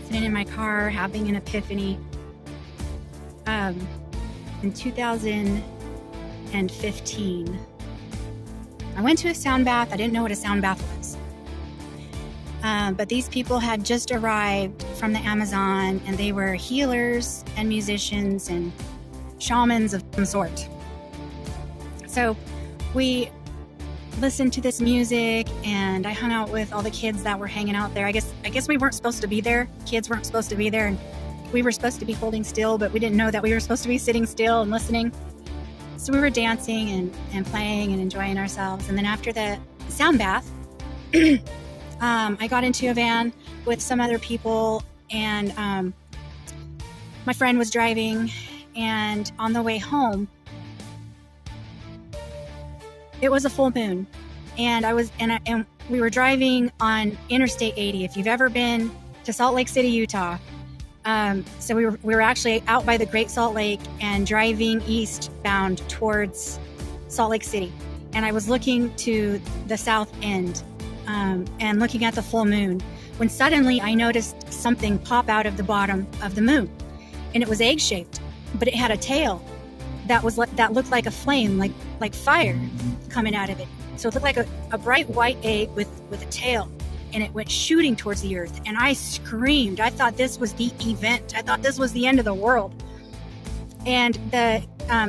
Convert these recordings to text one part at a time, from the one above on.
sitting in my car having an epiphany. In 2015, I went to a sound bath. I didn't know what a sound bath was. But these people had just arrived from the Amazon, and they were healers and musicians and shamans of some sort. So we listened to this music, and I hung out with all the kids that were hanging out there. I guess we weren't supposed to be there. Kids weren't supposed to be there, and we were supposed to be holding still, but we didn't know that we were supposed to be sitting still and listening. So we were dancing and playing and enjoying ourselves. And then after the sound bath, I got into a van with some other people, and my friend was driving, and on the way home, it was a full moon, and we were driving on Interstate 80. If you've ever been to Salt Lake City, Utah, so we were actually out by the Great Salt Lake and driving eastbound towards Salt Lake City, and I was looking to the south end and looking at the full moon, when suddenly I noticed something pop out of the bottom of the moon, and it was egg-shaped, but it had a tail that looked like a flame, like fire coming out of it. So it looked like a bright white egg with a tail, and it went shooting towards the earth. And I screamed. I thought this was the event. I thought this was the end of the world. And the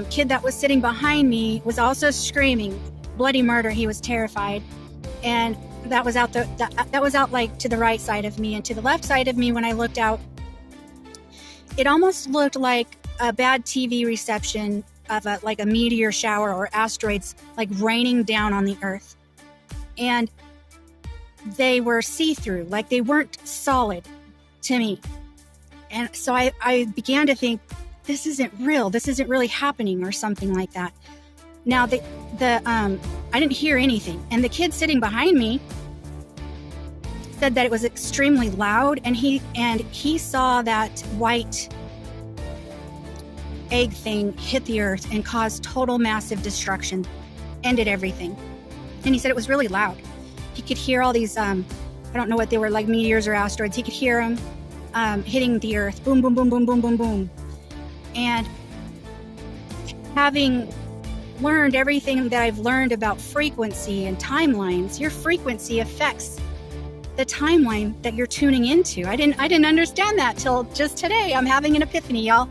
kid that was sitting behind me was also screaming bloody murder. He was terrified. And that was out like to the right side of me, and to the left side of me, when I looked out, it almost looked like a bad TV reception of like a meteor shower or asteroids like raining down on the earth. And they were see-through, like they weren't solid to me. And so I began to think, this isn't real. This isn't really happening, or something like that. Now I didn't hear anything. And the kid sitting behind me said that it was extremely loud, and he saw that white egg thing hit the earth and caused total massive destruction, ended everything. And he said it was really loud. He could hear all these, I don't know what they were, like meteors or asteroids. He could hear them hitting the earth. Boom, boom, boom, boom, boom, boom, boom. And having learned everything that I've learned about frequency and timelines, your frequency affects the timeline that you're tuning into. I didn't understand that till just today. I'm having an epiphany, y'all.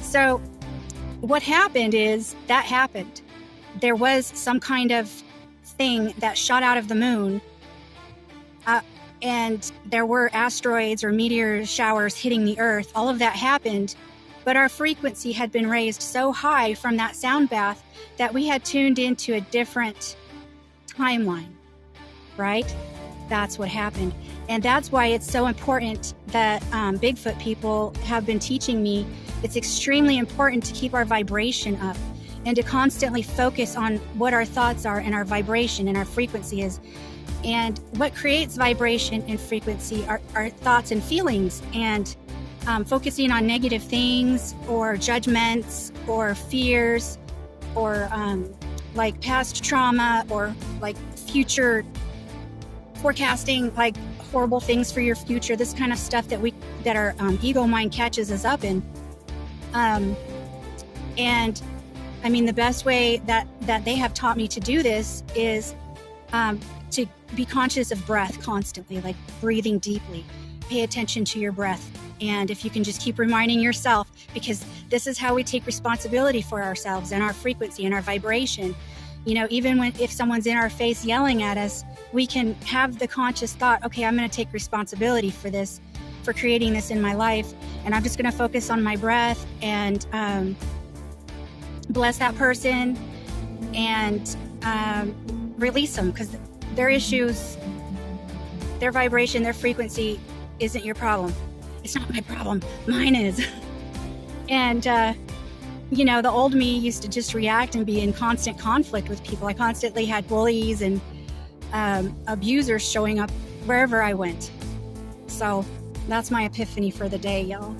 So what happened is that happened. There was some kind of thing that shot out of the moon, and there were asteroids or meteor showers hitting the earth. All of that happened, but our frequency had been raised so high from that sound bath that we had tuned into a different timeline, right? That's what happened. And that's why it's so important that Bigfoot people have been teaching me. It's extremely important to keep our vibration up and to constantly focus on what our thoughts are and our vibration and our frequency is. And what creates vibration and frequency are thoughts and feelings, and focusing on negative things or judgments or fears or like past trauma or like future forecasting, like horrible things for your future, this kind of stuff that our ego mind catches us up in. And I mean, the best way that they have taught me to do this is to be conscious of breath constantly, like breathing deeply. Pay attention to your breath. And if you can just keep reminding yourself, because this is how we take responsibility for ourselves and our frequency and our vibration. You know, even if someone's in our face yelling at us, we can have the conscious thought, okay, I'm going to take responsibility for this, for creating this in my life. And I'm just going to focus on my breath and bless that person and release them, because their issues, their vibration, their frequency isn't your problem. It's not my problem. Mine is. And, you know, the old me used to just react and be in constant conflict with people. I constantly had bullies and abusers showing up wherever I went. So that's my epiphany for the day, y'all.